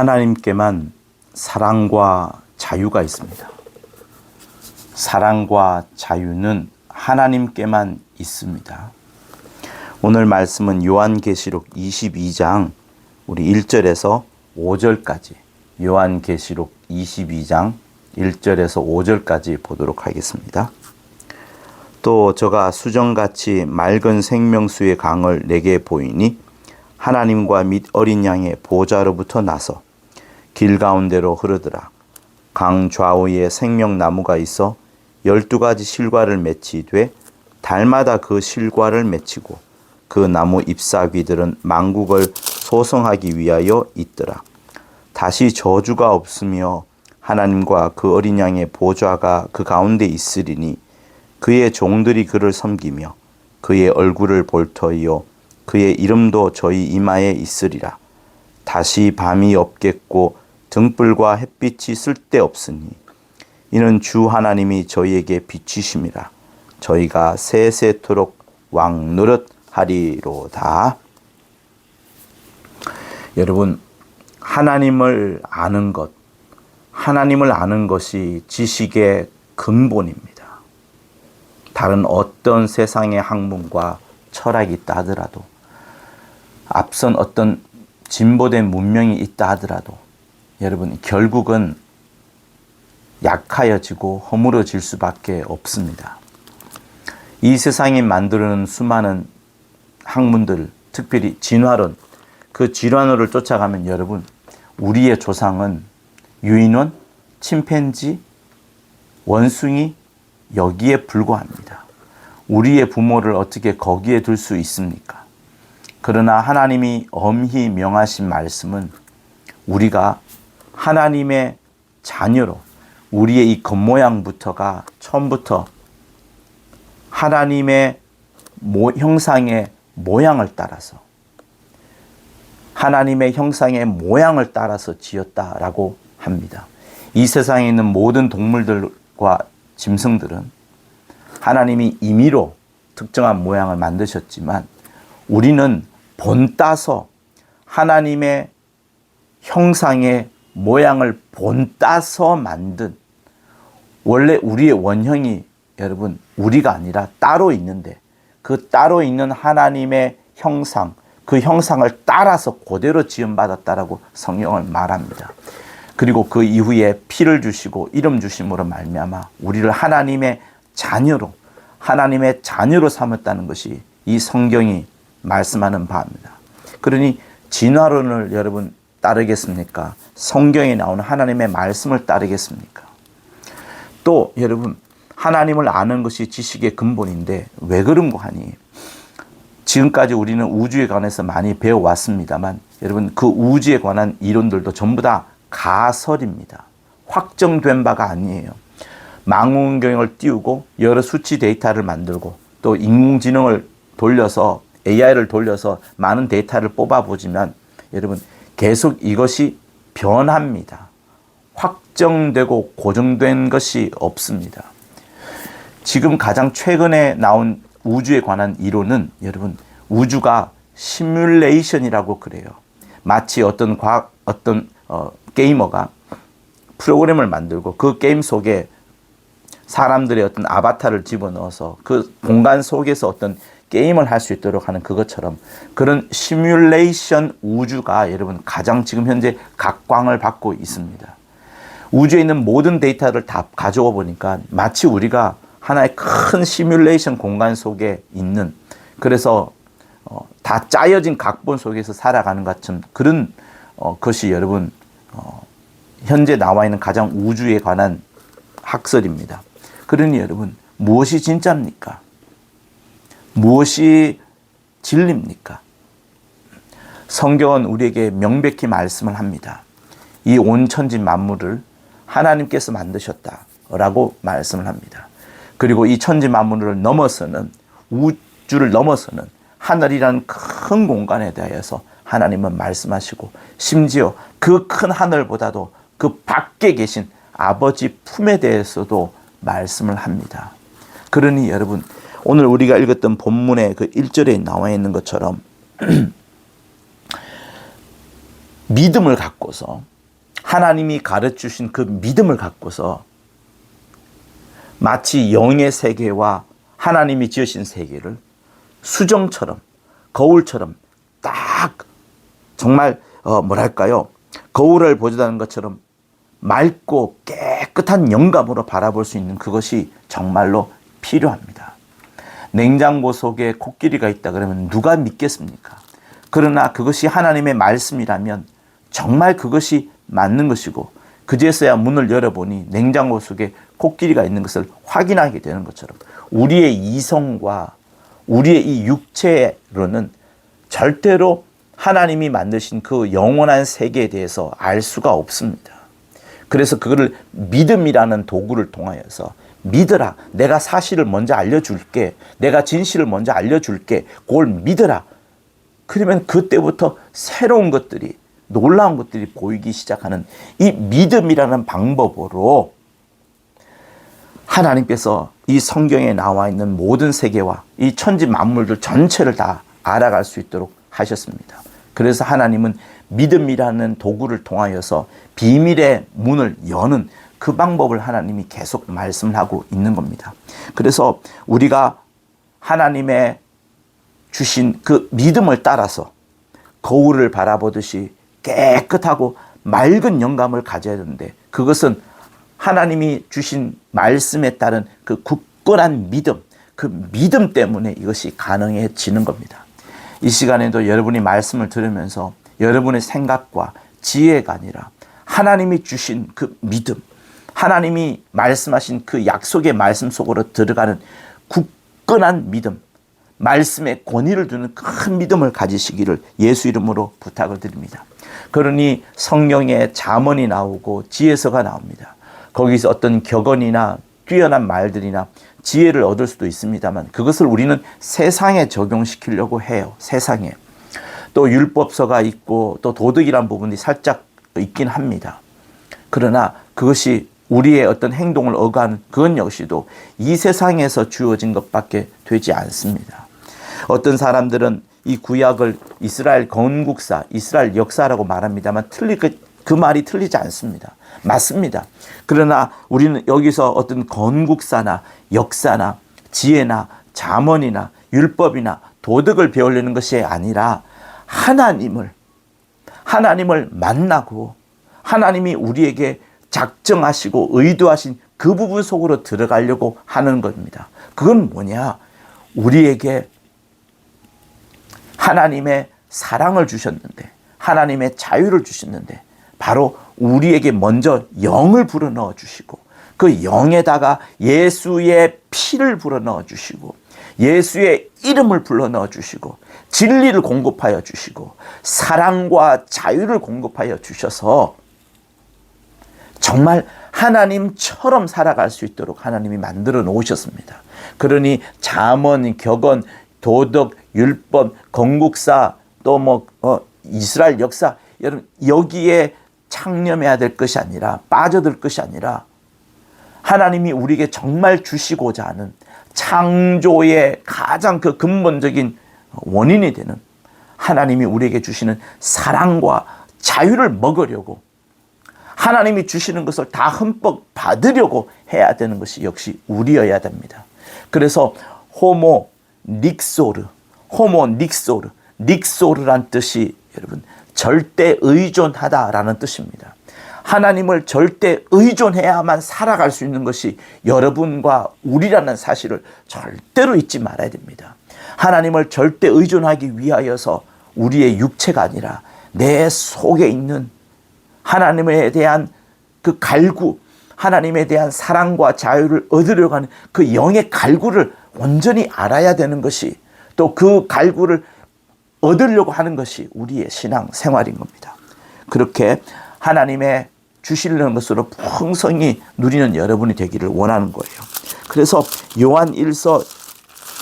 하나님께만 사랑과 자유가 있습니다. 사랑과 자유는 하나님께만 있습니다. 오늘 말씀은 요한계시록 22장 우리 1절에서 5절까지 요한계시록 22장 1절에서 5절까지 보도록 하겠습니다. 또 저가 수정같이 맑은 생명수의 강을 내게 보이니 하나님과 및 어린 양의 보좌로부터 나서 길 가운데로 흐르더라. 강 좌우에 생명나무가 있어 12가지 실과를 맺히되 달마다 그 실과를 맺히고 그 나무 잎사귀들은 만국을 소성하기 위하여 있더라. 다시 저주가 없으며 하나님과 그 어린 양의 보좌가 그 가운데 있으리니 그의 종들이 그를 섬기며 그의 얼굴을 볼 터이요 그의 이름도 저희 이마에 있으리라. 다시 밤이 없겠고 등불과 햇빛이 쓸데없으니 이는 주 하나님이 저희에게 비추심이라. 저희가 세세토록 왕노릇 하리로다. 여러분, 하나님을 아는 것이 지식의 근본입니다. 다른 어떤 세상의 학문과 철학이 있다 하더라도, 앞선 어떤 진보된 문명이 있다 하더라도 여러분 결국은 약하여지고 허물어질 수밖에 없습니다. 이 세상이 만드는 수많은 학문들, 특별히 진화론, 그 진화론을 쫓아가면 여러분 우리의 조상은 유인원, 침팬지, 원숭이 여기에 불과합니다. 우리의 부모를 어떻게 거기에 둘 수 있습니까? 그러나 하나님이 엄히 명하신 말씀은 우리가 하나님의 자녀로 우리의 이 겉모양부터가 처음부터 하나님의 형상의 모양을 따라서 하나님의 형상의 모양을 따라서 지었다라고 합니다. 이 세상에 있는 모든 동물들과 짐승들은 하나님이 임의로 특정한 모양을 만드셨지만 우리는 본따서 하나님의 형상의 모양을 본따서 만든, 원래 우리의 원형이 여러분 우리가 아니라 따로 있는데 그 따로 있는 하나님의 형상, 그 형상을 따라서 그대로 지음받았다라고 성경을 말합니다. 그리고 그 이후에 피를 주시고 이름 주심으로 말미암아 우리를 하나님의 자녀로 삼았다는 것이 이 성경이 말씀하는 바입니다. 그러니 진화론을 여러분 따르겠습니까? 성경에 나오는 하나님의 말씀을 따르겠습니까? 또 여러분 하나님을 아는 것이 지식의 근본인데 왜 그런고 하니 지금까지 우리는 우주에 관해서 많이 배워왔습니다만 여러분 그 우주에 관한 이론들도 전부 다 가설입니다. 확정된 바가 아니에요. 망원경을 띄우고 여러 수치 데이터를 만들고 또 인공지능을 돌려서 AI를 돌려서 많은 데이터를 뽑아보지만 여러분 계속 이것이 변합니다. 확정되고 고정된 것이 없습니다. 지금 가장 최근에 나온 우주에 관한 이론은 여러분 우주가 시뮬레이션이라고 그래요. 마치 어떤 게이머가 프로그램을 만들고 그 게임 속에 사람들의 어떤 아바타를 집어넣어서 그 공간 속에서 어떤 게임을 할 수 있도록 하는 그것처럼 그런 시뮬레이션 우주가 여러분 가장 지금 현재 각광을 받고 있습니다. 우주에 있는 모든 데이터를 다 가져와 보니까 마치 우리가 하나의 큰 시뮬레이션 공간 속에 있는, 그래서 다 짜여진 각본 속에서 살아가는 것처럼 그런 것이 여러분 현재 나와 있는 가장 우주에 관한 학설입니다. 그러니 여러분 무엇이 진짜입니까? 무엇이 진리입니까? 성경은 우리에게 명백히 말씀을 합니다. 이 온 천지 만물을 하나님께서 만드셨다라고 말씀을 합니다. 그리고 이 천지 만물을 넘어서는, 우주를 넘어서는 하늘이라는 큰 공간에 대해서 하나님은 말씀하시고 심지어 그 큰 하늘보다도 그 밖에 계신 아버지 품에 대해서도 말씀을 합니다. 그러니 여러분 오늘 우리가 읽었던 본문의 그 1절에 나와 있는 것처럼 믿음을 갖고서 하나님이 가르쳐주신 그 믿음을 갖고서 마치 영의 세계와 하나님이 지으신 세계를 수정처럼, 거울처럼 딱 정말 거울을 보자는 것처럼 맑고 깨끗한 영감으로 바라볼 수 있는 그것이 정말로 필요합니다. 냉장고 속에 코끼리가 있다 그러면 누가 믿겠습니까? 그러나 그것이 하나님의 말씀이라면 정말 그것이 맞는 것이고, 그제서야 문을 열어보니 냉장고 속에 코끼리가 있는 것을 확인하게 되는 것처럼 우리의 이성과 우리의 이 육체로는 절대로 하나님이 만드신 그 영원한 세계에 대해서 알 수가 없습니다. 그래서 그거를 믿음이라는 도구를 통하여서 믿어라. 내가 사실을 먼저 알려줄게. 내가 진실을 먼저 알려줄게. 그걸 믿어라. 그러면 그때부터 새로운 것들이, 놀라운 것들이 보이기 시작하는 이 믿음이라는 방법으로 하나님께서 이 성경에 나와 있는 모든 세계와 이 천지 만물들 전체를 다 알아갈 수 있도록 하셨습니다. 그래서 하나님은 믿음이라는 도구를 통하여서 비밀의 문을 여는 그 방법을 하나님이 계속 말씀을 하고 있는 겁니다. 그래서 우리가 하나님의 주신 그 믿음을 따라서 거울을 바라보듯이 깨끗하고 맑은 영감을 가져야 되는데, 그것은 하나님이 주신 말씀에 따른 그 굳건한 믿음, 그 믿음 때문에 이것이 가능해지는 겁니다. 이 시간에도 여러분이 말씀을 들으면서 여러분의 생각과 지혜가 아니라 하나님이 주신 그 믿음, 하나님이 말씀하신 그 약속의 말씀 속으로 들어가는 굳건한 믿음, 말씀에 권위를 두는 큰 믿음을 가지시기를 예수 이름으로 부탁을 드립니다. 그러니 성경에 잠언이 나오고 지혜서가 나옵니다. 거기서 어떤 격언이나 뛰어난 말들이나 지혜를 얻을 수도 있습니다만, 그것을 우리는 세상에 적용시키려고 해요. 세상에. 또 율법서가 있고 또 도덕이란 부분이 살짝 있긴 합니다. 그러나 그것이 우리의 어떤 행동을 억압하는 그건 역시도 이 세상에서 주어진 것밖에 되지 않습니다. 어떤 사람들은 이 구약을 이스라엘 건국사, 이스라엘 역사라고 말합니다만 그 말이 틀리지 않습니다. 맞습니다. 그러나 우리는 여기서 어떤 건국사나 역사나 지혜나 잠언이나 율법이나 도덕을 배우려는 것이 아니라 하나님을 만나고 하나님이 우리에게 작정하시고 의도하신 그 부분 속으로 들어가려고 하는 겁니다. 그건 뭐냐? 우리에게 하나님의 사랑을 주셨는데, 하나님의 자유를 주셨는데, 바로 우리에게 먼저 영을 불어넣어 주시고, 그 영에다가 예수의 피를 불어넣어 주시고, 예수의 이름을 불어넣어 주시고, 진리를 공급하여 주시고, 사랑과 자유를 공급하여 주셔서 정말 하나님처럼 살아갈 수 있도록 하나님이 만들어 놓으셨습니다. 그러니 잠언, 격언, 도덕, 율법, 건국사, 또 이스라엘 역사, 여러분 여기에 창념해야 될 것이 아니라, 빠져들 것이 아니라, 하나님이 우리에게 정말 주시고자 하는 창조의 가장 그 근본적인 원인이 되는 하나님이 우리에게 주시는 사랑과 자유를 먹으려고, 하나님이 주시는 것을 다 흠뻑 받으려고 해야 되는 것이 역시 우리여야 됩니다. 그래서 호모 닉소르, 닉소르란 뜻이 여러분 절대 의존하다라는 뜻입니다. 하나님을 절대 의존해야만 살아갈 수 있는 것이 여러분과 우리라는 사실을 절대로 잊지 말아야 됩니다. 하나님을 절대 의존하기 위하여서 우리의 육체가 아니라 내 속에 있는 하나님에 대한 그 갈구, 하나님에 대한 사랑과 자유를 얻으려고 하는 그 영의 갈구를 온전히 알아야 되는 것이, 또 그 갈구를 얻으려고 하는 것이 우리의 신앙 생활인 겁니다. 그렇게 하나님의 주시려는 것으로 풍성히 누리는 여러분이 되기를 원하는 거예요. 그래서 요한 1서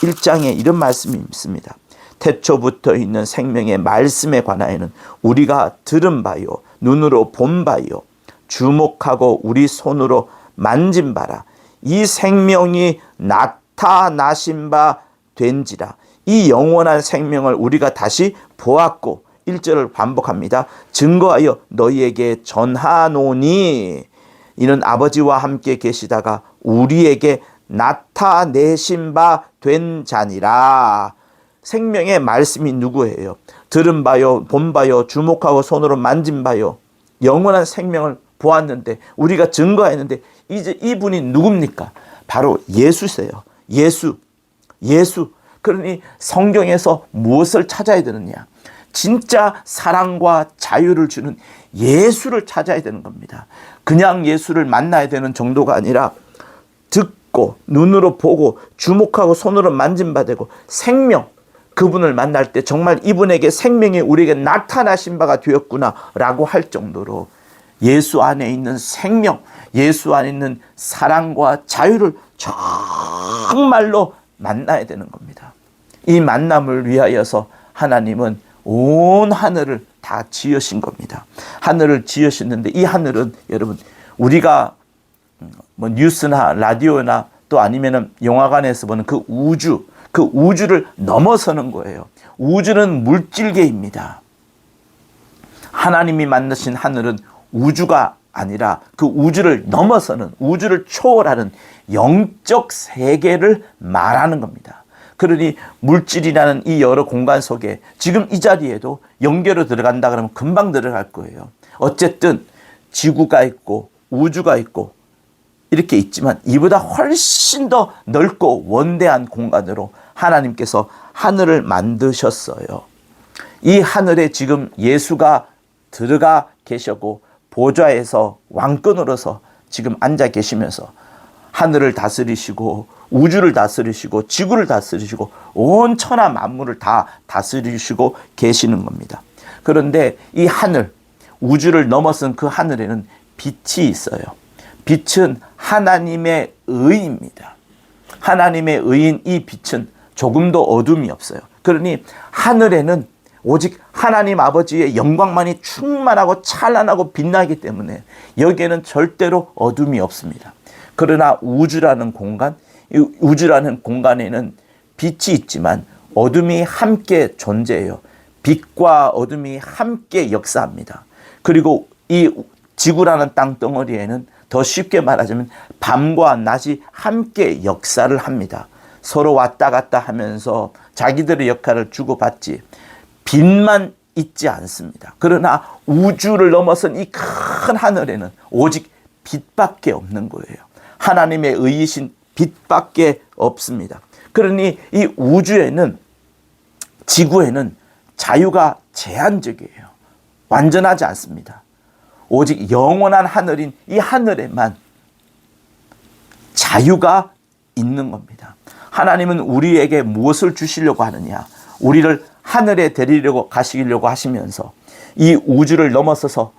1장에 이런 말씀이 있습니다. 태초부터 있는 생명의 말씀에 관하여는 우리가 들은 바요, 눈으로 본 바요, 주목하고 우리 손으로 만진 바라. 이 생명이 나타나신 바 된지라. 이 영원한 생명을 우리가 다시 보았고 1절을 반복합니다. 증거하여 너희에게 전하노니 이는 아버지와 함께 계시다가 우리에게 나타내신 바 된 자니라. 생명의 말씀이 누구예요? 들은 바요, 본 바요, 주목하고 손으로 만진 바요, 영원한 생명을 보았는데, 우리가 증거했는데, 이제 이분이 누굽니까? 바로 예수세요. 예수. 그러니 성경에서 무엇을 찾아야 되느냐? 진짜 사랑과 자유를 주는 예수를 찾아야 되는 겁니다. 그냥 예수를 만나야 되는 정도가 아니라 듣고 눈으로 보고 주목하고 손으로 만진바되고 생명, 그분을 만날 때 정말 이분에게 생명이 우리에게 나타나신 바가 되었구나 라고 할 정도로 예수 안에 있는 생명, 예수 안에 있는 사랑과 자유를 정말로 만나야 되는 겁니다. 이 만남을 위하여서 하나님은 온 하늘을 다 지으신 겁니다. 하늘을 지으셨는데 이 하늘은 여러분 우리가 뭐 뉴스나 라디오나 또 아니면은 영화관에서 보는 그 우주를 넘어서는 거예요. 우주는 물질계입니다. 하나님이 만드신 하늘은 우주가 아니라 그 우주를 넘어서는, 우주를 초월하는 영적 세계를 말하는 겁니다. 그러니 물질이라는 이 여러 공간 속에 지금 이 자리에도 연결로 들어간다 그러면 금방 들어갈 거예요. 어쨌든 지구가 있고 우주가 있고 이렇게 있지만 이보다 훨씬 더 넓고 원대한 공간으로 하나님께서 하늘을 만드셨어요. 이 하늘에 지금 예수가 들어가 계시고 보좌에서 왕권으로서 지금 앉아 계시면서 하늘을 다스리시고 우주를 다스리시고 지구를 다스리시고 온 천하 만물을 다 다스리시고 계시는 겁니다. 그런데 이 하늘, 우주를 넘어선 그 하늘에는 빛이 있어요. 빛은 하나님의 의입니다. 하나님의 의인 이 빛은 조금도 어둠이 없어요. 그러니 하늘에는 오직 하나님 아버지의 영광만이 충만하고 찬란하고 빛나기 때문에 여기에는 절대로 어둠이 없습니다. 그러나 우주라는 공간에는 빛이 있지만 어둠이 함께 존재해요. 빛과 어둠이 함께 역사합니다. 그리고 이 지구라는 땅덩어리에는 더 쉽게 말하자면 밤과 낮이 함께 역사를 합니다. 서로 왔다 갔다 하면서 자기들의 역할을 주고받지 빛만 있지 않습니다. 그러나 우주를 넘어선 이 큰 하늘에는 오직 빛밖에 없는 거예요. 하나님의 의이신 빛밖에 없습니다. 그러니 이 우주에는, 지구에는 자유가 제한적이에요. 완전하지 않습니다. 오직 영원한 하늘인 이 하늘에만 자유가 있는 겁니다. 하나님은 우리에게 무엇을 주시려고 하느냐? 우리를 하늘에 데리려고 가시려고 하시면서 이 우주를 넘어서서,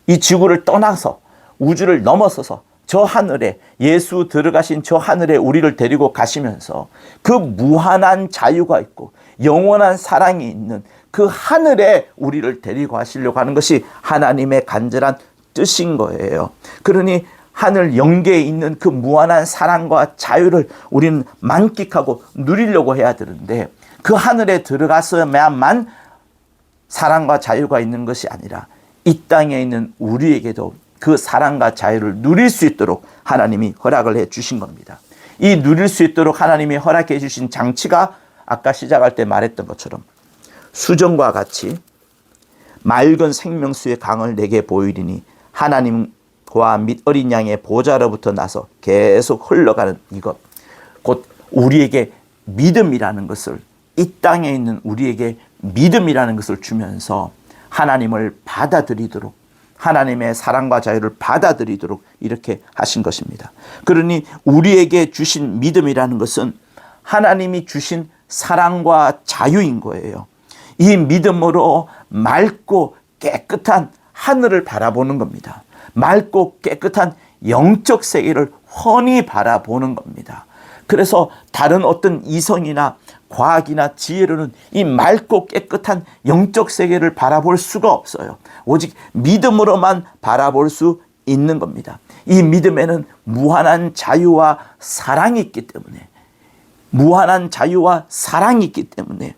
이 지구를 떠나서 우주를 넘어서서 저 하늘에, 예수 들어가신 저 하늘에 우리를 데리고 가시면서 그 무한한 자유가 있고 영원한 사랑이 있는 그 하늘에 우리를 데리고 가시려고 하는 것이 하나님의 간절한 뜻인 거예요. 그러니 하늘 영계에 있는 그 무한한 사랑과 자유를 우리는 만끽하고 누리려고 해야 되는데, 그 하늘에 들어가서야만 사랑과 자유가 있는 것이 아니라 이 땅에 있는 우리에게도 그 사랑과 자유를 누릴 수 있도록 하나님이 허락을 해 주신 겁니다. 이 누릴 수 있도록 하나님이 허락해 주신 장치가 아까 시작할 때 말했던 것처럼 수정과 같이 맑은 생명수의 강을 내게 보이리니 하나님과 및 어린 양의 보좌로부터 나서 계속 흘러가는 이것, 곧 우리에게 믿음이라는 것을, 이 땅에 있는 우리에게 믿음이라는 것을 주면서 하나님을 받아들이도록, 하나님의 사랑과 자유를 받아들이도록 이렇게 하신 것입니다. 그러니 우리에게 주신 믿음이라는 것은 하나님이 주신 사랑과 자유인 거예요. 이 믿음으로 맑고 깨끗한 하늘을 바라보는 겁니다. 맑고 깨끗한 영적 세계를 훤히 바라보는 겁니다. 그래서 다른 어떤 이성이나 과학이나 지혜로는 이 맑고 깨끗한 영적 세계를 바라볼 수가 없어요. 오직 믿음으로만 바라볼 수 있는 겁니다. 이 믿음에는 무한한 자유와 사랑이 있기 때문에, 무한한 자유와 사랑이 있기 때문에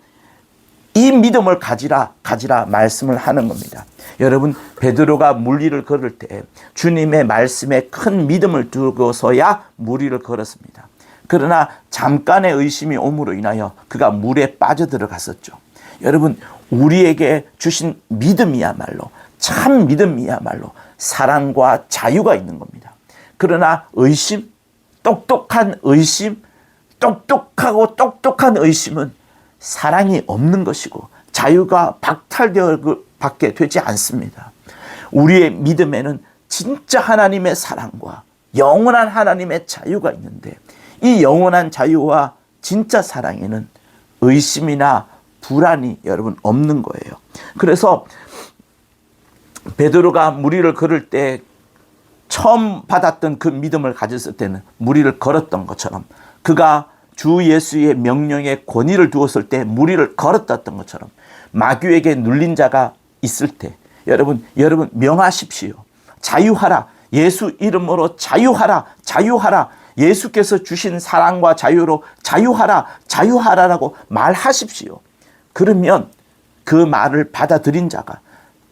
이 믿음을 가지라 말씀을 하는 겁니다. 여러분, 베드로가 물 위를 걸을 때 주님의 말씀에 큰 믿음을 두고서야 물 위를 걸었습니다. 그러나 잠깐의 의심이 옴으로 인하여 그가 물에 빠져들어갔었죠. 여러분, 우리에게 주신 믿음이야말로, 참 믿음이야말로 사랑과 자유가 있는 겁니다. 그러나 의심, 똑똑한 의심, 똑똑한 의심은 사랑이 없는 것이고 자유가 박탈되어 받게 되지 않습니다. 우리의 믿음에는 진짜 하나님의 사랑과 영원한 하나님의 자유가 있는데, 이 영원한 자유와 진짜 사랑에는 의심이나 불안이 여러분 없는 거예요. 그래서 베드로가 물 위를 걸을 때 처음 받았던 그 믿음을 가졌을 때는 물 위를 걸었던 것처럼, 그가 주 예수의 명령에 권위를 두었을 때 물 위를 걸었던 것처럼, 마귀에게 눌린 자가 있을 때 여러분 명하십시오. 자유하라. 예수 이름으로 자유하라. 예수께서 주신 사랑과 자유로 자유하라라고 말하십시오. 그러면 그 말을 받아들인 자가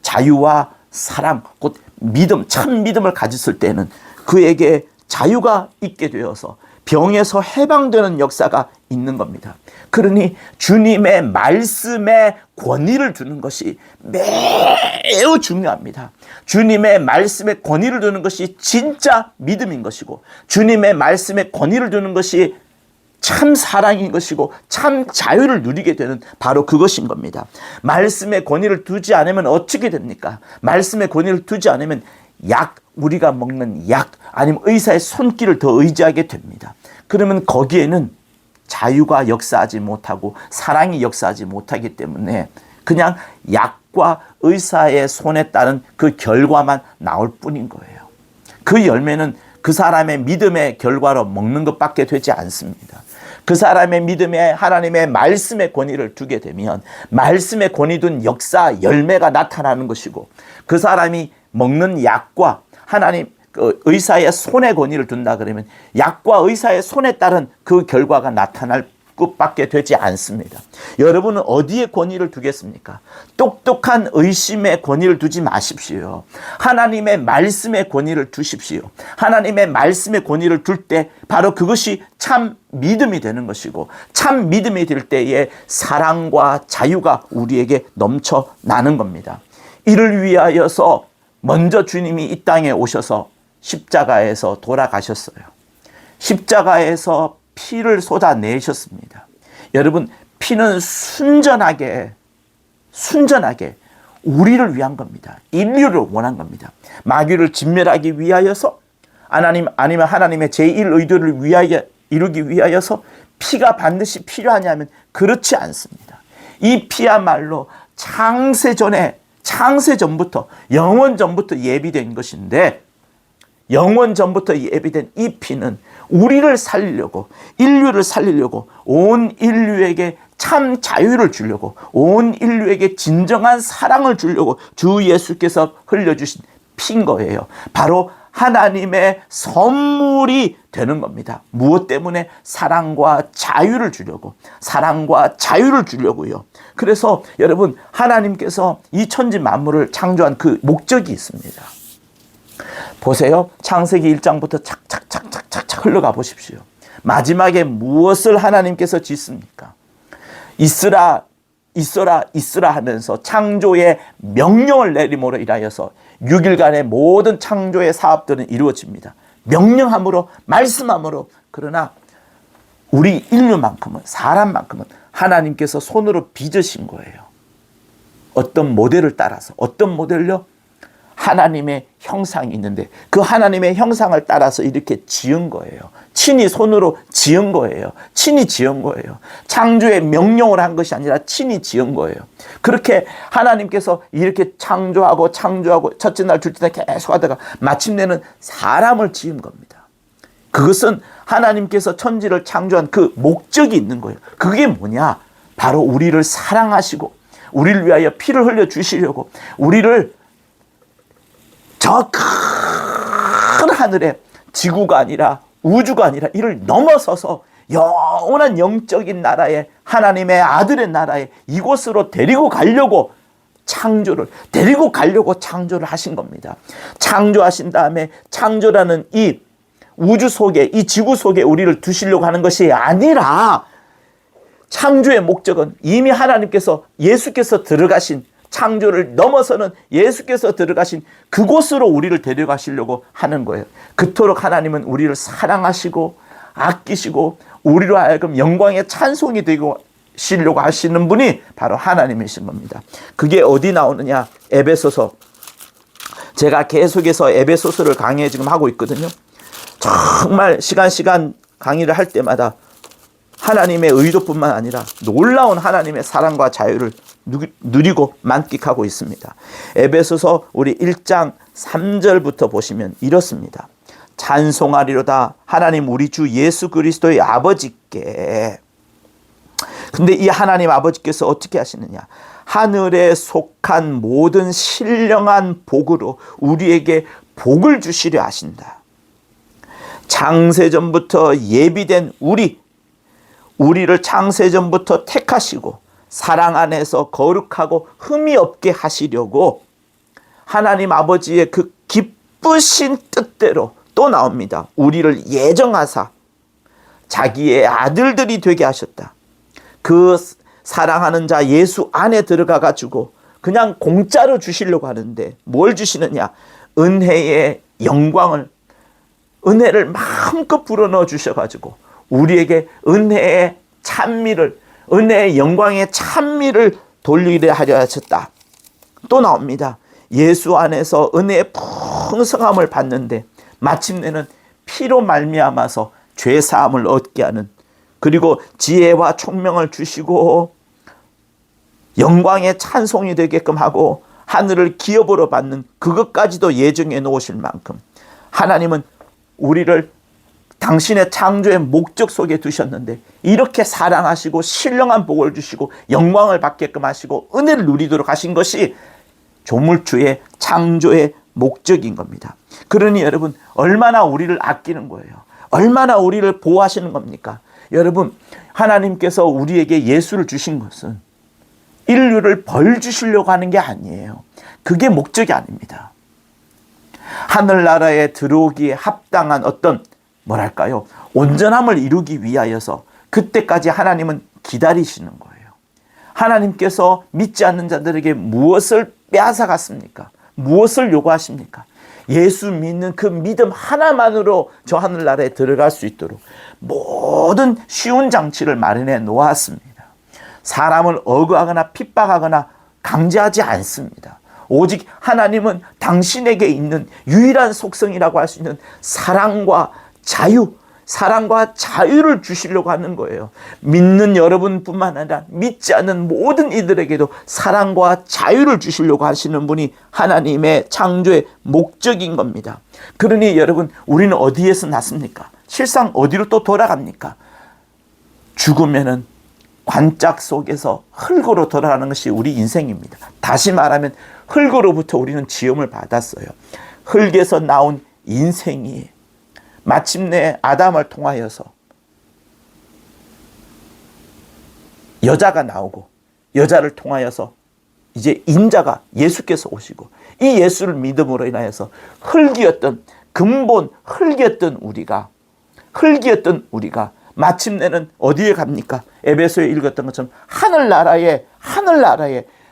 자유와 사랑, 곧 믿음, 참 믿음을 가졌을 때는 그에게 자유가 있게 되어서 병에서 해방되는 역사가 있는 겁니다. 그러니 주님의 말씀에 권위를 두는 것이 매우 중요합니다. 주님의 말씀에 권위를 두는 것이 진짜 믿음인 것이고, 주님의 말씀에 권위를 두는 것이 참 사랑인 것이고, 참 자유를 누리게 되는 바로 그것인 겁니다. 말씀에 권위를 두지 않으면 어떻게 됩니까? 말씀에 권위를 두지 않으면 우리가 먹는 약, 아니면 의사의 손길을 더 의지하게 됩니다. 그러면 거기에는 자유가 역사하지 못하고 사랑이 역사하지 못하기 때문에 그냥 약과 의사의 손에 따른 그 결과만 나올 뿐인 거예요. 그 열매는 그 사람의 믿음의 결과로 먹는 것밖에 되지 않습니다. 그 사람의 믿음에 하나님의 말씀의 권위를 두게 되면 말씀의 권위 둔 역사, 열매가 나타나는 것이고, 그 사람이 먹는 약과 하나님 의사의 손에 권위를 둔다 그러면 약과 의사의 손에 따른 그 결과가 나타날 것밖에 되지 않습니다. 여러분은 어디에 권위를 두겠습니까? 똑똑한 의심에 권위를 두지 마십시오. 하나님의 말씀에 권위를 두십시오. 하나님의 말씀에 권위를 둘 때 바로 그것이 참 믿음이 되는 것이고, 참 믿음이 될 때에 사랑과 자유가 우리에게 넘쳐나는 겁니다. 이를 위하여서 먼저 주님이 이 땅에 오셔서 십자가에서 돌아가셨어요. 십자가에서 피를 쏟아내셨습니다. 여러분, 피는 순전하게 우리를 위한 겁니다. 인류를 원한 겁니다. 마귀를 진멸하기 위하여서, 아니면 하나님의 제1의도를 위하여 이루기 위하여서 피가 반드시 필요하냐면 그렇지 않습니다. 이 피야말로 창세전부터 영원 전부터 예비된 것인데, 영원 전부터 예비된 이 피는 우리를 살리려고, 인류를 살리려고, 온 인류에게 참 자유를 주려고, 온 인류에게 진정한 사랑을 주려고 주 예수께서 흘려주신 피인 거예요. 바로 하나님의 선물이 되는 겁니다. 무엇 때문에? 사랑과 자유를 주려고요. 그래서 여러분, 하나님께서 이 천지 만물을 창조한 그 목적이 있습니다. 보세요. 창세기 1장부터 착착 흘러가 보십시오. 마지막에 무엇을 하나님께서 짓습니까? 있으라 하면서 창조의 명령을 내림으로 인하여서 6일간의 모든 창조의 사업들은 이루어집니다. 명령함으로, 말씀함으로. 그러나 우리 인류만큼은, 사람만큼은 하나님께서 손으로 빚으신 거예요. 어떤 모델을 따라서. 어떤 모델요? 하나님의 형상이 있는데 그 하나님의 형상을 따라서 이렇게 지은 거예요. 친히 손으로 지은 거예요. 창조의 명령을 한 것이 아니라 친히 지은 거예요. 그렇게 하나님께서 이렇게 창조하고 첫째 날, 둘째 날 계속 하다가 마침내는 사람을 지은 겁니다. 그것은 하나님께서 천지를 창조한 그 목적이 있는 거예요. 그게 뭐냐? 바로 우리를 사랑하시고 우리를 위하여 피를 흘려주시려고, 우리를 저 큰 하늘에, 지구가 아니라 우주가 아니라 이를 넘어서서 영원한 영적인 나라에, 하나님의 아들의 나라에 이곳으로 데리고 가려고 창조를 하신 겁니다. 창조하신 다음에 창조라는 이 우주 속에, 이 지구 속에 우리를 두시려고 하는 것이 아니라, 창조의 목적은 이미 하나님께서, 예수께서 들어가신, 창조를 넘어서는 예수께서 들어가신 그곳으로 우리를 데려가시려고 하는 거예요. 그토록 하나님은 우리를 사랑하시고 아끼시고 우리로 하여금 영광의 찬송이 되고 시려고 하시는 분이 바로 하나님이신 겁니다. 그게 어디 나오느냐? 에베소서. 제가 계속해서 에베소서를 강의 지금 하고 있거든요. 정말 시간 강의를 할 때마다 하나님의 의도뿐만 아니라 놀라운 하나님의 사랑과 자유를 누리고 만끽하고 있습니다. 에베소서 우리 1장 3절부터 보시면 이렇습니다. 찬송하리로다 하나님 우리 주 예수 그리스도의 아버지께. 근데 이 하나님 아버지께서 어떻게 하시느냐? 하늘에 속한 모든 신령한 복으로 우리에게 복을 주시려 하신다. 창세전부터 예비된 우리를 창세전부터 택하시고 사랑 안에서 거룩하고 흠이 없게 하시려고 하나님 아버지의 그 기쁘신 뜻대로 또 나옵니다. 우리를 예정하사 자기의 아들들이 되게 하셨다. 그 사랑하는 자 예수 안에 들어가 가지고 그냥 공짜로 주시려고 하는데 뭘 주시느냐? 은혜의 영광을, 은혜를 마음껏 불어넣어 주셔가지고 우리에게 은혜의 찬미를, 은혜의 영광의 찬미를 돌리려 하려 하셨다. 또 나옵니다. 예수 안에서 은혜의 풍성함을 받는데 마침내는 피로 말미암아서 죄 사함을 얻게 하는, 그리고 지혜와 총명을 주시고 영광의 찬송이 되게끔 하고 하늘을 기업으로 받는 그것까지도 예정해 놓으실 만큼 하나님은 우리를 당신의 창조의 목적 속에 두셨는데 이렇게 사랑하시고 신령한 복을 주시고 영광을 받게끔 하시고 은혜를 누리도록 하신 것이 조물주의 창조의 목적인 겁니다. 그러니 여러분, 얼마나 우리를 아끼는 거예요. 얼마나 우리를 보호하시는 겁니까? 여러분, 하나님께서 우리에게 예수를 주신 것은 인류를 벌 주시려고 하는 게 아니에요. 그게 목적이 아닙니다. 하늘나라에 들어오기에 합당한 어떤 뭐랄까요? 온전함을 이루기 위하여서 그때까지 하나님은 기다리시는 거예요. 하나님께서 믿지 않는 자들에게 무엇을 빼앗아갔습니까? 무엇을 요구하십니까? 예수 믿는 그 믿음 하나만으로 저 하늘나라에 들어갈 수 있도록 모든 쉬운 장치를 마련해 놓았습니다. 사람을 억압하거나 핍박하거나 강제하지 않습니다. 오직 하나님은 당신에게 있는 유일한 속성이라고 할 수 있는 사랑과 자유를 주시려고 하는 거예요. 믿는 여러분뿐만 아니라 믿지 않는 모든 이들에게도 사랑과 자유를 주시려고 하시는 분이 하나님의 창조의 목적인 겁니다. 그러니 여러분, 우리는 어디에서 났습니까? 실상 어디로 또 돌아갑니까? 죽으면은 관짝 속에서 흙으로 돌아가는 것이 우리 인생입니다. 다시 말하면 흙으로부터 우리는 지음을 받았어요. 흙에서 나온 인생이 마침내 아담을 통하여서 여자가 나오고 여자를 통하여서 이제 인자가 예수께서 오시고 이 예수를 믿음으로 인하여서 근본 흙이었던 우리가 마침내는 어디에 갑니까? 에베소에 읽었던 것처럼 하늘나라에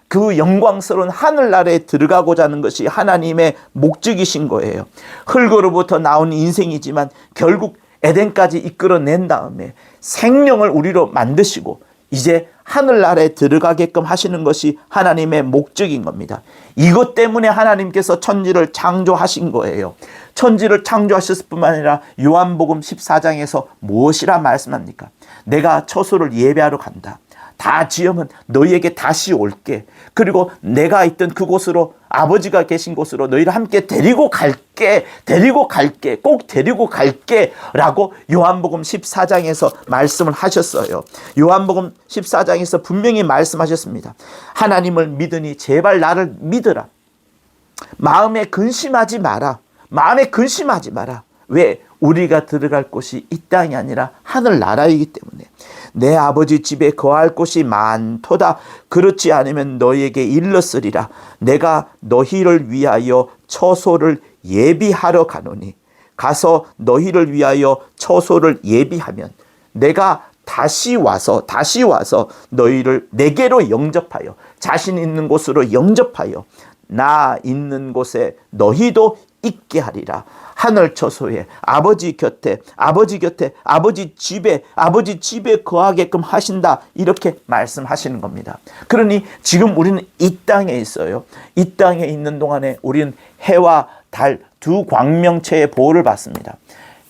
그 영광스러운 하늘나라에 들어가고자 하는 것이 하나님의 목적이신 거예요. 흙으로부터 나온 인생이지만 결국 에덴까지 이끌어낸 다음에 생명을 우리로 만드시고 이제 하늘나라에 들어가게끔 하시는 것이 하나님의 목적인 겁니다. 이것 때문에 하나님께서 천지를 창조하신 거예요. 천지를 창조하셨을 뿐만 아니라 요한복음 14장에서 무엇이라 말씀합니까? 내가 처소를 예배하러 간다. 다 지으면 너희에게 다시 올게. 그리고 내가 있던 그곳으로, 아버지가 계신 곳으로 너희를 함께 데리고 갈게. 꼭 데리고 갈게 라고 요한복음 14장에서 말씀을 하셨어요. 요한복음 14장에서 분명히 말씀하셨습니다. 하나님을 믿으니 제발 나를 믿으라. 마음에 근심하지 마라. 왜? 우리가 들어갈 곳이 이 땅이 아니라 하늘나라이기 때문에. 내 아버지 집에 거할 곳이 많도다. 그렇지 않으면 너희에게 일렀으리라. 내가 너희를 위하여 처소를 예비하러 가노니 가서 너희를 위하여 처소를 예비하면 내가 다시 와서 너희를 내게로 영접하여 자신 있는 곳으로 영접하여 나 있는 곳에 너희도 있게 하리라. 하늘 처소에 아버지 곁에 아버지 집에 거하게끔 하신다. 이렇게 말씀하시는 겁니다. 그러니 지금 우리는 이 땅에 있어요. 이 땅에 있는 동안에 우리는 해와 달 두 광명체의 보호를 받습니다.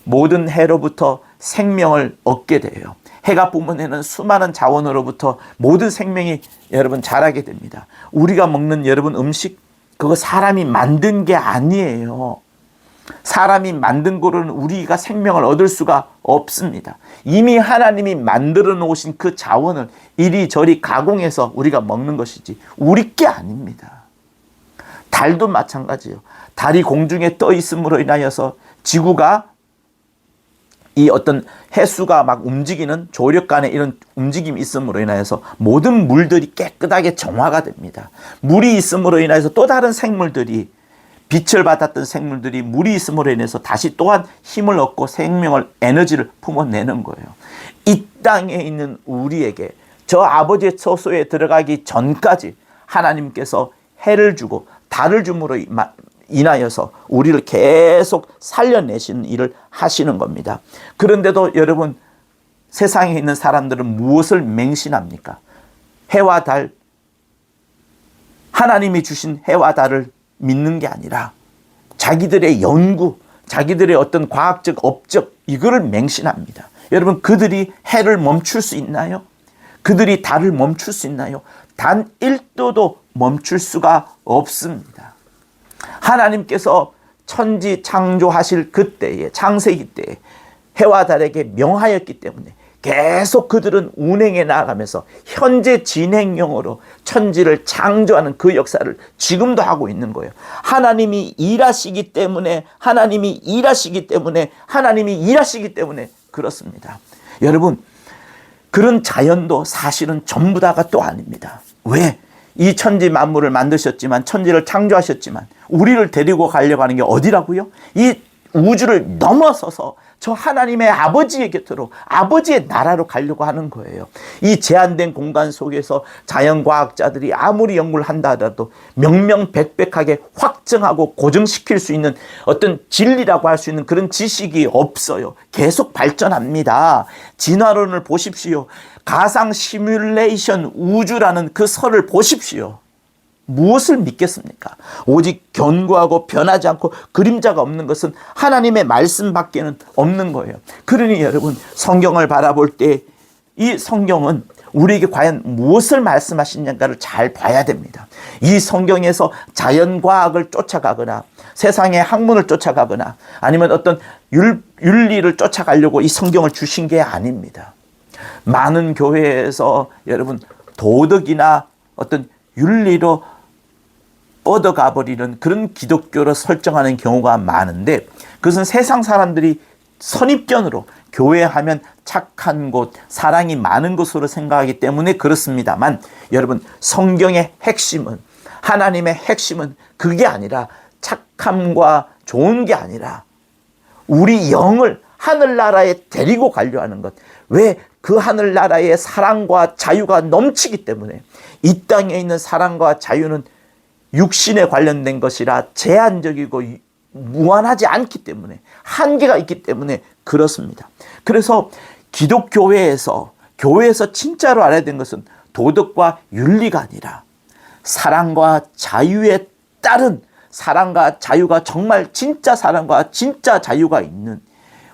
모든 해로부터 생명을 얻게 돼요. 해가 뿜어내는 수많은 자원으로부터 모든 생명이 여러분 자라게 됩니다. 우리가 먹는 여러분 음식, 그거 사람이 만든 게 아니에요. 사람이 만든 거로는 우리가 생명을 얻을 수가 없습니다. 이미 하나님이 만들어 놓으신 그 자원을 이리저리 가공해서 우리가 먹는 것이지 우리 게 아닙니다. 달도 마찬가지예요. 달이 공중에 떠 있음으로 인하여서 지구가 이 어떤 해수가 막 움직이는 조력간에 이런 움직임이 있음으로 인하여서 모든 물들이 깨끗하게 정화가 됩니다. 물이 있음으로 인하여서 또 다른 생물들이, 빛을 받았던 생물들이 물이 있음으로 인해서 다시 또한 힘을 얻고 생명을, 에너지를 품어내는 거예요. 이 땅에 있는 우리에게 저 아버지의 처소에 들어가기 전까지 하나님께서 해를 주고 달을 줌으로 인하여서 우리를 계속 살려내시는 일을 하시는 겁니다. 그런데도 여러분, 세상에 있는 사람들은 무엇을 맹신합니까? 해와 달, 하나님이 주신 해와 달을 믿는 게 아니라 자기들의 연구, 자기들의 어떤 과학적 업적, 이거를 맹신합니다. 여러분, 그들이 해를 멈출 수 있나요? 그들이 달을 멈출 수 있나요? 단 1도도 멈출 수가 없습니다. 하나님께서 천지 창조하실 그때에, 창세기 때에 해와 달에게 명하였기 때문에 계속 그들은 운행해 나아가면서 현재 진행형으로 천지를 창조하는 그 역사를 지금도 하고 있는 거예요. 하나님이 일하시기 때문에 그렇습니다. 여러분, 그런 자연도 사실은 전부 다가 또 아닙니다. 왜? 이 천지 만물을 만드셨지만, 천지를 창조하셨지만 우리를 데리고 가려고 하는 게 어디라고요? 이 우주를 넘어서서 저 하나님의 아버지의 곁으로, 아버지의 나라로 가려고 하는 거예요. 이 제한된 공간 속에서 자연과학자들이 아무리 연구를 한다 하더라도 명명백백하게 확증하고 고정시킬 수 있는 어떤 진리라고 할 수 있는 그런 지식이 없어요. 계속 발전합니다. 진화론을 보십시오. 가상 시뮬레이션 우주라는 그 설을 보십시오. 무엇을 믿겠습니까? 오직 견고하고 변하지 않고 그림자가 없는 것은 하나님의 말씀밖에는 없는 거예요. 그러니 여러분, 성경을 바라볼 때 이 성경은 우리에게 과연 무엇을 말씀하시는가를 잘 봐야 됩니다. 이 성경에서 자연과학을 쫓아가거나 세상의 학문을 쫓아가거나 아니면 어떤 윤리를 쫓아가려고 이 성경을 주신 게 아닙니다. 많은 교회에서 여러분, 도덕이나 어떤 윤리로 뻗어가버리는 그런 기독교로 설정하는 경우가 많은데, 그것은 세상 사람들이 선입견으로 교회 하면 착한 곳, 사랑이 많은 곳으로 생각하기 때문에 그렇습니다만, 여러분, 성경의 핵심은, 하나님의 핵심은 그게 아니라, 착함과 좋은 게 아니라 우리 영을 하늘나라에 데리고 가려 하는 것. 왜? 그 하늘나라의 사랑과 자유가 넘치기 때문에. 이 땅에 있는 사랑과 자유는 육신에 관련된 것이라 제한적이고 무한하지 않기 때문에, 한계가 있기 때문에 그렇습니다. 그래서 기독교회에서, 교회에서 진짜로 알아야 되는 것은 도덕과 윤리가 아니라 사랑과 자유에 따른, 사랑과 자유가 정말 진짜 사랑과 진짜 자유가 있는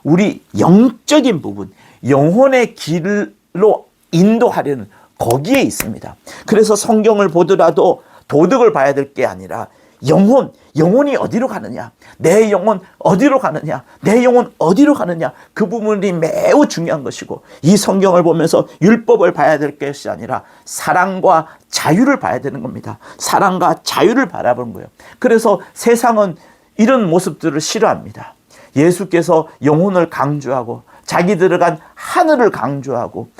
우리 영적인 부분, 영혼의 길로 인도하려는 거기에 있습니다. 그래서 성경을 보더라도 도덕을 봐야 될 게 아니라 영혼이 어디로 가느냐, 내 영혼 어디로 가느냐, 내 영혼 어디로 가느냐, 그 부분이 매우 중요한 것이고, 이 성경을 보면서 율법을 봐야 될 것이 아니라 사랑과 자유를 봐야 되는 겁니다. 사랑과 자유를 바라보는 거예요. 그래서 세상은 이런 모습들을 싫어합니다. 예수께서 영혼을 강조하고 자기 들어간 하늘을 강조하고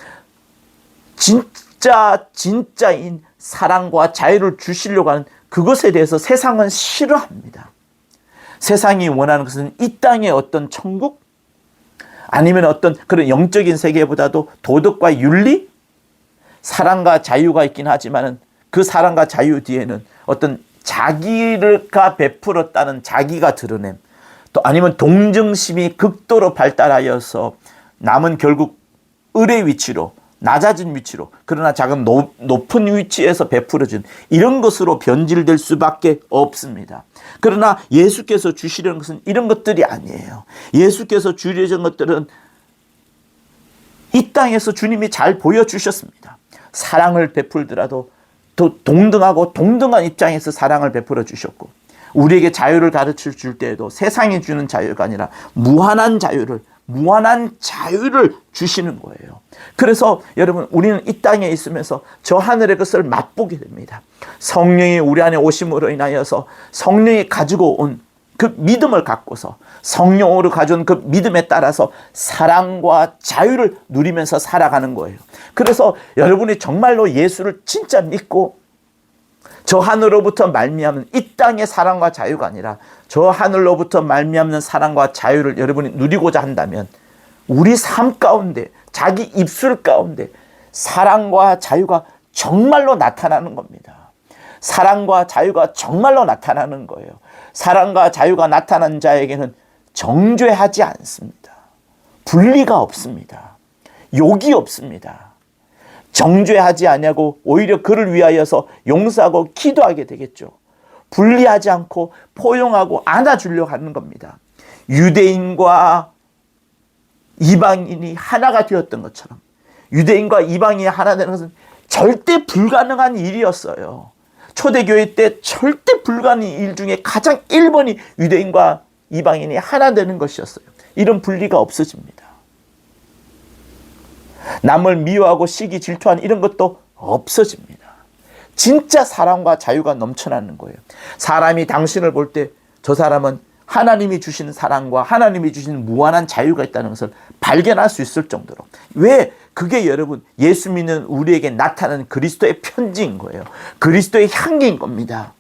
진짜인 사랑과 자유를 주시려고 하는 그것에 대해서 세상은 싫어합니다. 세상이 원하는 것은 이 땅의 어떤 천국? 아니면 어떤 그런 영적인 세계보다도 도덕과 윤리? 사랑과 자유가 있긴 하지만 그 사랑과 자유 뒤에는 어떤 자기가 베풀었다는 자기가 드러냄, 또 아니면 동정심이 극도로 발달하여서 남은 결국 을의 위치로, 낮아진 위치로, 그러나 작은 높은 위치에서 베풀어준 이런 것으로 변질될 수밖에 없습니다. 그러나 예수께서 주시려는 것은 이런 것들이 아니에요. 예수께서 주려는 것들은 이 땅에서 주님이 잘 보여주셨습니다. 사랑을 베풀더라도 또 동등한 입장에서 사랑을 베풀어 주셨고, 우리에게 자유를 가르쳐 줄 때에도 세상이 주는 자유가 아니라 무한한 자유를 주시는 거예요. 그래서 여러분, 우리는 이 땅에 있으면서 저 하늘의 것을 맛보게 됩니다. 성령이 우리 안에 오심으로 인하여서 성령이 가지고 온 그 믿음을 갖고서, 성령으로 가져온 그 믿음에 따라서 사랑과 자유를 누리면서 살아가는 거예요. 그래서 여러분이 정말로 예수를 진짜 믿고 저 하늘로부터 말미암은 이 땅의 사랑과 자유가 아니라 저 하늘로부터 말미암는 사랑과 자유를 여러분이 누리고자 한다면 우리 삶 가운데, 자기 입술 가운데 사랑과 자유가 정말로 나타나는 겁니다. 사랑과 자유가 정말로 나타나는 거예요. 사랑과 자유가 나타난 자에게는 정죄하지 않습니다. 분리가 없습니다. 욕이 없습니다. 정죄하지 아니하고 오히려 그를 위하여서 용서하고 기도하게 되겠죠. 분리하지 않고 포용하고 안아주려고 하는 겁니다. 유대인과 이방인이 하나가 되었던 것처럼, 유대인과 이방인이 하나 되는 것은 절대 불가능한 일이었어요. 초대교회 때 절대 불가능한 일 중에 가장 1번이 유대인과 이방인이 하나 되는 것이었어요. 이런 분리가 없어집니다. 남을 미워하고 시기 질투하는 이런 것도 없어집니다. 진짜 사랑과 자유가 넘쳐나는 거예요. 사람이 당신을 볼 때 저 사람은 하나님이 주시는 사랑과 하나님이 주시는 무한한 자유가 있다는 것을 발견할 수 있을 정도로. 왜? 그게 여러분, 예수 믿는 우리에게 나타나는 그리스도의 편지인 거예요. 그리스도의 향기인 겁니다.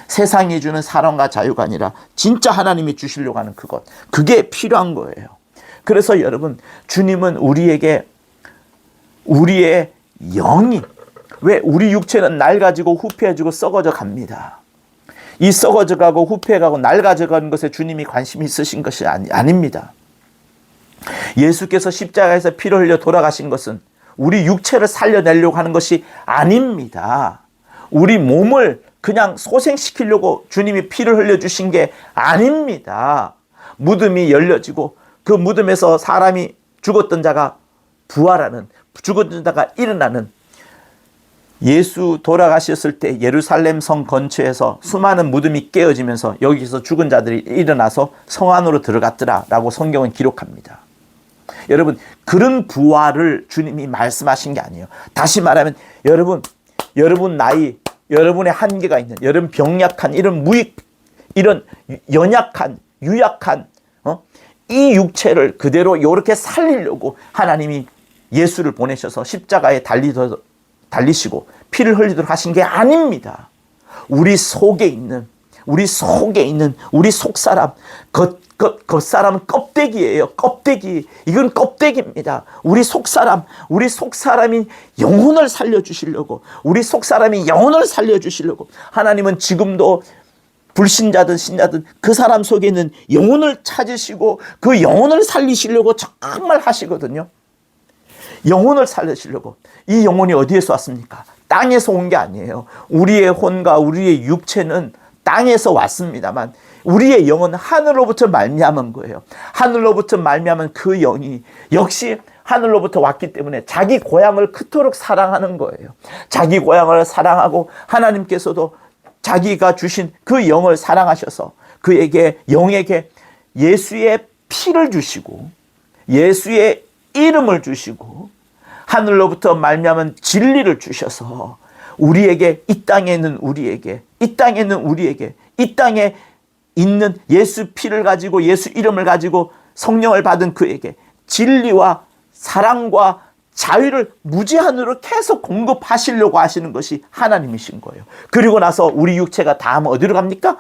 세상이 주는 사랑과 자유가 아니라 진짜 하나님이 주시려고 하는 그것, 그게 필요한 거예요. 그래서 여러분, 주님은 우리에게 우리의 영이, 왜? 우리 육체는 낡아지고 후패해지고 썩어져 갑니다. 이 썩어져 가고 후패해가고 낡아져 가는 것에 주님이 관심이 있으신 것이 아닙니다. 예수께서 십자가에서 피를 흘려 돌아가신 것은 우리 육체를 살려내려고 하는 것이 아닙니다. 우리 몸을 그냥 소생시키려고 주님이 피를 흘려주신 게 아닙니다. 무덤이 열려지고 그 무덤에서 사람이 죽었던 자가 부활하는, 죽었던 자가 일어나는, 예수 돌아가셨을 때 예루살렘 성 근처에서 수많은 무덤이 깨어지면서 여기서 죽은 자들이 일어나서 성 안으로 들어갔더라라고 성경은 기록합니다. 여러분, 그런 부활을 주님이 말씀하신 게 아니에요. 다시 말하면 여러분 나이, 여러분의 한계가 있는, 여러분 병약한, 이런 이런 연약한, 유약한 이 육체를 그대로 이렇게 살리려고 하나님이 예수를 보내셔서 십자가에 달리시고 피를 흘리도록 하신 게 아닙니다. 우리 속에 있는 우리 속사람, 겉사람은 껍데기예요. 껍데기. 이건 껍데기입니다. 우리 속사람이 영혼을 살려주시려고, 우리 속사람이 영혼을 살려주시려고 하나님은 지금도 불신자든 신자든 그 사람 속에 있는 영혼을 찾으시고 그 영혼을 살리시려고 정말 하시거든요. 영혼을 살리시려고. 이 영혼이 어디에서 왔습니까? 땅에서 온 게 아니에요. 우리의 혼과 우리의 육체는 땅에서 왔습니다만 우리의 영은 하늘로부터 말미암은 거예요. 하늘로부터 말미암은 그 영이 역시 하늘로부터 왔기 때문에 자기 고향을 그토록 사랑하는 거예요. 자기 고향을 사랑하고 하나님께서도 자기가 주신 그 영을 사랑하셔서 그에게, 영에게 예수의 피를 주시고 예수의 이름을 주시고 하늘로부터 말미암은 진리를 주셔서 우리에게, 이 땅에 있는 우리에게, 이 땅에 있는 예수 피를 가지고 예수 이름을 가지고 성령을 받은 그에게 진리와 사랑과 자유를 무제한으로 계속 공급하시려고 하시는 것이 하나님이신 거예요. 그리고 나서 우리 육체가 다음 어디로 갑니까?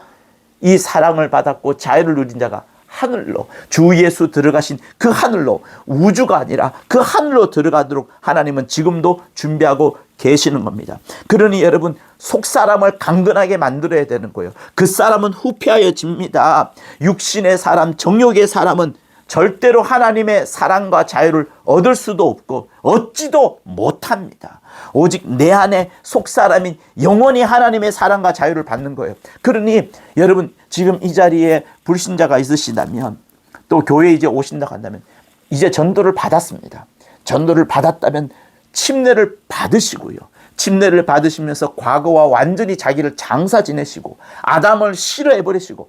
이 사랑을 받았고 자유를 누린 자가 하늘로, 주 예수 들어가신 그 하늘로, 우주가 아니라 그 하늘로 들어가도록 하나님은 지금도 준비하고 계시는 겁니다. 그러니 여러분, 속사람을 강건하게 만들어야 되는 거예요. 그 사람은 후패하여집니다. 육신의 사람, 정욕의 사람은 절대로 하나님의 사랑과 자유를 얻을 수도 없고 얻지도 못합니다. 오직 내 안에 속사람인 영원히 하나님의 사랑과 자유를 받는 거예요. 그러니 여러분, 지금 이 자리에 불신자가 있으시다면, 또 교회에 이제 오신다고 한다면, 이제 전도를 받았습니다. 전도를 받았다면 침례를 받으시고요. 침례를 받으시면서 과거와 완전히 자기를 장사 지내시고 아담을 싫어해버리시고,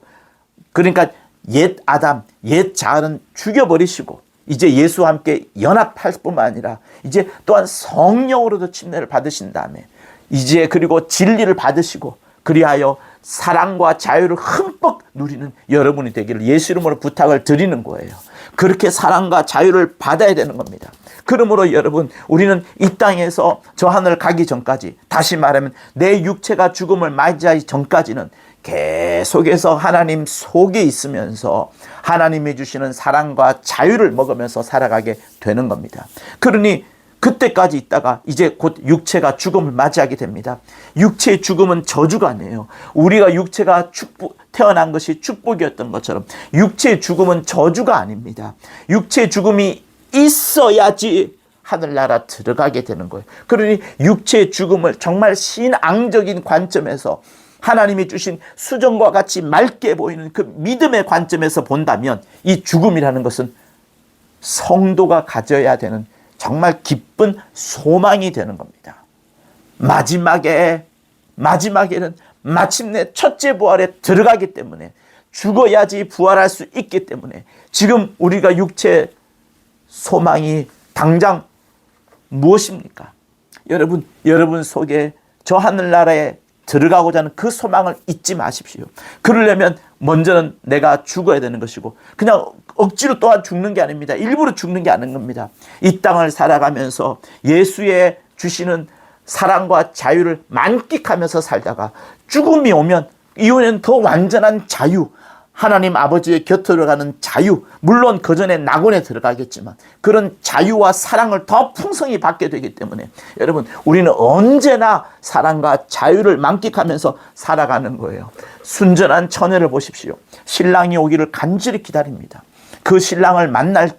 그러니까 옛 아담, 옛 자아는 죽여버리시고 이제 예수와 함께 연합할 뿐만 아니라 이제 또한 성령으로도 침례를 받으신 다음에 이제 그리고 진리를 받으시고 그리하여 사랑과 자유를 흠뻑 누리는 여러분이 되기를 예수 이름으로 부탁을 드리는 거예요. 그렇게 사랑과 자유를 받아야 되는 겁니다. 그러므로 여러분, 우리는 이 땅에서 저 하늘 가기 전까지, 다시 말하면 내 육체가 죽음을 맞이하기 전까지는 계속해서 하나님 속에 있으면서 하나님이 주시는 사랑과 자유를 먹으면서 살아가게 되는 겁니다. 그러니 그때까지 있다가 이제 곧 육체가 죽음을 맞이하게 됩니다. 육체의 죽음은 저주가 아니에요. 우리가 육체가 태어난 것이 축복이었던 것처럼 육체의 죽음은 저주가 아닙니다. 육체의 죽음이 있어야지 하늘나라 들어가게 되는 거예요. 그러니 육체의 죽음을 정말 신앙적인 관점에서, 하나님이 주신 수정과 같이 맑게 보이는 그 믿음의 관점에서 본다면 이 죽음이라는 것은 성도가 가져야 되는 정말 기쁜 소망이 되는 겁니다. 마지막에는 마침내 첫째 부활에 들어가기 때문에, 죽어야지 부활할 수 있기 때문에 지금 우리가 육체 소망이 당장 무엇입니까? 여러분 속에 저 하늘나라에 들어가고자 하는 그 소망을 잊지 마십시오. 그러려면 먼저는 내가 죽어야 되는 것이고, 그냥 억지로 또한 죽는 게 아닙니다. 일부러 죽는 게 아닌 겁니다. 이 땅을 살아가면서 예수의 주시는 사랑과 자유를 만끽하면서 살다가 죽음이 오면 이후에는 더 완전한 자유, 하나님 아버지의 곁으로 가는 자유, 물론 그 전에 낙원에 들어가겠지만 그런 자유와 사랑을 더 풍성히 받게 되기 때문에 여러분, 우리는 언제나 사랑과 자유를 만끽하면서 살아가는 거예요. 순전한 처녀를 보십시오. 신랑이 오기를 간절히 기다립니다. 그 신랑을 만날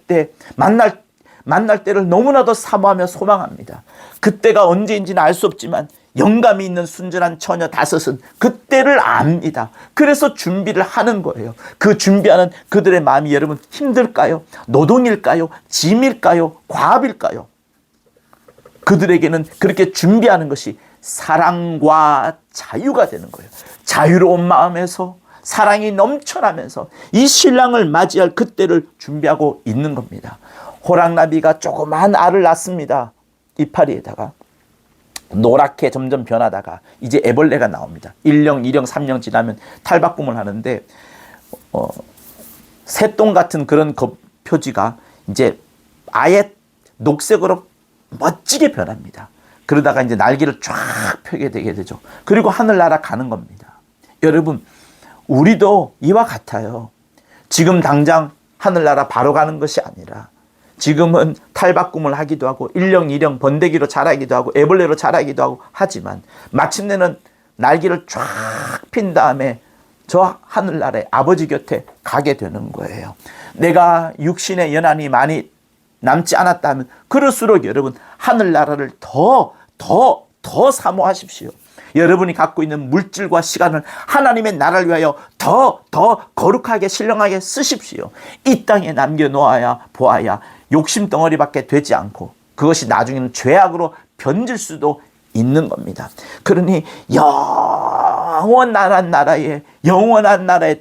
때를 너무나도 사모하며 소망합니다. 그때가 언제인지는 알 수 없지만 영감이 있는 순전한 처녀 다섯은 그때를 압니다. 그래서 준비를 하는 거예요. 그 준비하는 그들의 마음이 여러분 힘들까요? 노동일까요? 짐일까요? 과업일까요? 그들에게는 그렇게 준비하는 것이 사랑과 자유가 되는 거예요. 자유로운 마음에서 사랑이 넘쳐나면서 이 신랑을 맞이할 그때를 준비하고 있는 겁니다. 호랑나비가 조그만 알을 낳습니다. 이파리에다가. 노랗게 점점 변하다가 이제 애벌레가 나옵니다. 1령, 2령, 3령 지나면 탈바꿈을 하는데 새똥 같은 그런 표지가 이제 아예 녹색으로 멋지게 변합니다. 그러다가 이제 날개를 쫙 펴게 되게 되죠. 그리고 하늘나라 가는 겁니다. 여러분, 우리도 이와 같아요. 지금 당장 하늘나라 바로 가는 것이 아니라 지금은 탈바꿈을 하기도 하고 1령, 2령 번데기로 자라기도 하고 애벌레로 자라기도 하고 하지만 마침내는 날개를 쫙 핀 다음에 저 하늘나라의 아버지 곁에 가게 되는 거예요. 내가 육신의 연한이 많이 남지 않았다면 그럴수록 여러분 하늘나라를 더 사모하십시오. 여러분이 갖고 있는 물질과 시간을 하나님의 나라를 위하여 더 거룩하게 신령하게 쓰십시오. 이 땅에 남겨놓아야 보아야 욕심덩어리밖에 되지 않고 그것이 나중에는 죄악으로 변질 수도 있는 겁니다. 그러니 영원한 나라에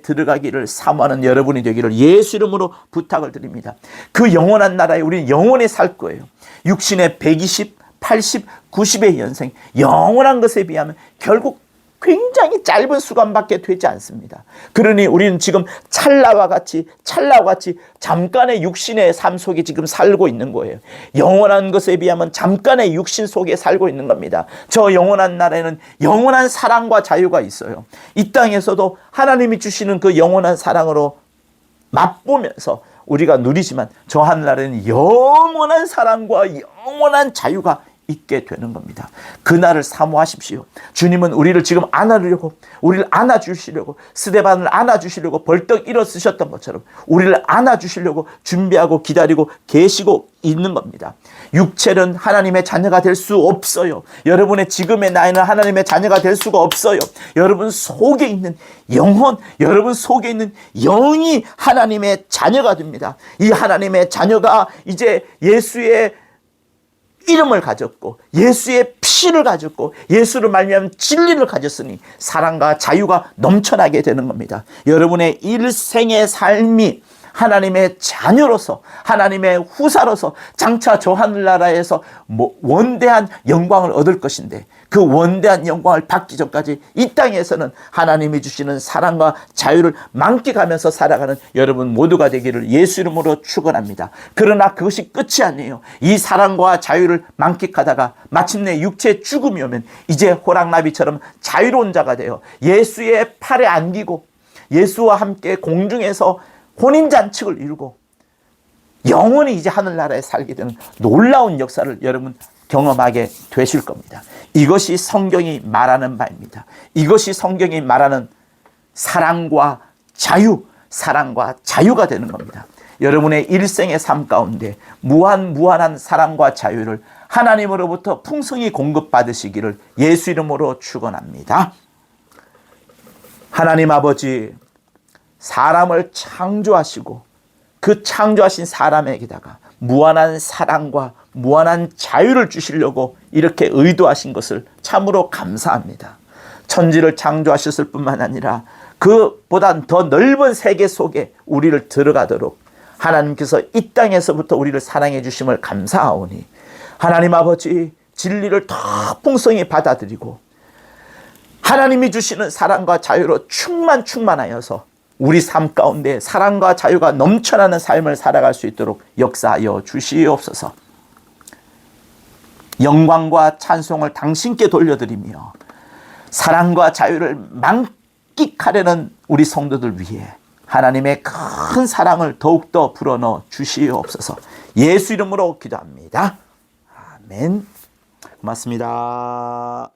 들어가기를 사모하는 여러분이 되기를 예수 이름으로 부탁을 드립니다. 그 영원한 나라에 우리는 영원히 살 거예요. 육신의 120, 80, 90의 연생, 영원한 것에 비하면 결국 굉장히 짧은 수간밖에 되지 않습니다. 그러니 우리는 지금 찰나와 같이 잠깐의 육신의 삶 속에 지금 살고 있는 거예요. 영원한 것에 비하면 잠깐의 육신 속에 살고 있는 겁니다. 저 영원한 나라에는 영원한 사랑과 자유가 있어요. 이 땅에서도 하나님이 주시는 그 영원한 사랑으로 맛보면서 우리가 누리지만 저 하늘나라에는 영원한 사랑과 영원한 자유가 있게 되는 겁니다. 그날을 사모하십시오. 주님은 우리를 지금 안아주려고, 우리를 안아주시려고, 스데반을 안아주시려고 벌떡 일어서셨던 것처럼 우리를 안아주시려고 준비하고 기다리고 계시고 있는 겁니다. 육체는 하나님의 자녀가 될 수 없어요. 여러분의 지금의 나이는 하나님의 자녀가 될 수가 없어요. 여러분 속에 있는 영혼, 여러분 속에 있는 영이 하나님의 자녀가 됩니다. 이 하나님의 자녀가 이제 예수의 이름을 가졌고 예수의 피를 가졌고 예수를 말미암아 진리를 가졌으니 사랑과 자유가 넘쳐나게 되는 겁니다. 여러분의 일생의 삶이 하나님의 자녀로서 하나님의 후사로서 장차 저 하늘나라에서 원대한 영광을 얻을 것인데 그 원대한 영광을 받기 전까지 이 땅에서는 하나님이 주시는 사랑과 자유를 만끽하면서 살아가는 여러분 모두가 되기를 예수 이름으로 축원합니다. 그러나 그것이 끝이 아니에요. 이 사랑과 자유를 만끽하다가 마침내 육체의 죽음이 오면 이제 호랑나비처럼 자유로운 자가 되어 예수의 팔에 안기고 예수와 함께 공중에서 혼인잔치를 이루고 영원히 이제 하늘나라에 살게 되는 놀라운 역사를 여러분 경험하게 되실 겁니다. 이것이 성경이 말하는 바입니다. 이것이 성경이 말하는 사랑과 사랑과 자유가 되는 겁니다. 여러분의 일생의 삶 가운데 무한한 사랑과 자유를 하나님으로부터 풍성히 공급받으시기를 예수 이름으로 축원합니다. 하나님 아버지, 사람을 창조하시고 그 창조하신 사람에게다가 무한한 사랑과 무한한 자유를 주시려고 이렇게 의도하신 것을 참으로 감사합니다. 천지를 창조하셨을 뿐만 아니라 그보다 더 넓은 세계 속에 우리를 들어가도록 하나님께서 이 땅에서부터 우리를 사랑해 주심을 감사하오니 하나님 아버지, 진리를 더 풍성히 받아들이고 하나님이 주시는 사랑과 자유로 충만하여서 우리 삶 가운데 사랑과 자유가 넘쳐나는 삶을 살아갈 수 있도록 역사하여 주시옵소서. 영광과 찬송을 당신께 돌려드리며 사랑과 자유를 만끽하려는 우리 성도들 위해 하나님의 큰 사랑을 더욱더 불어넣어 주시옵소서. 예수 이름으로 기도합니다. 아멘. 고맙습니다.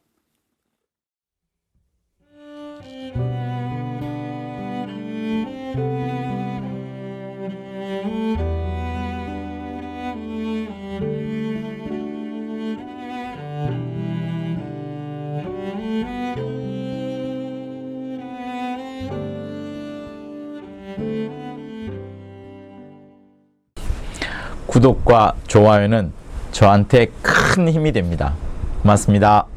구독과 좋아요는 저한테 큰 힘이 됩니다. 고맙습니다.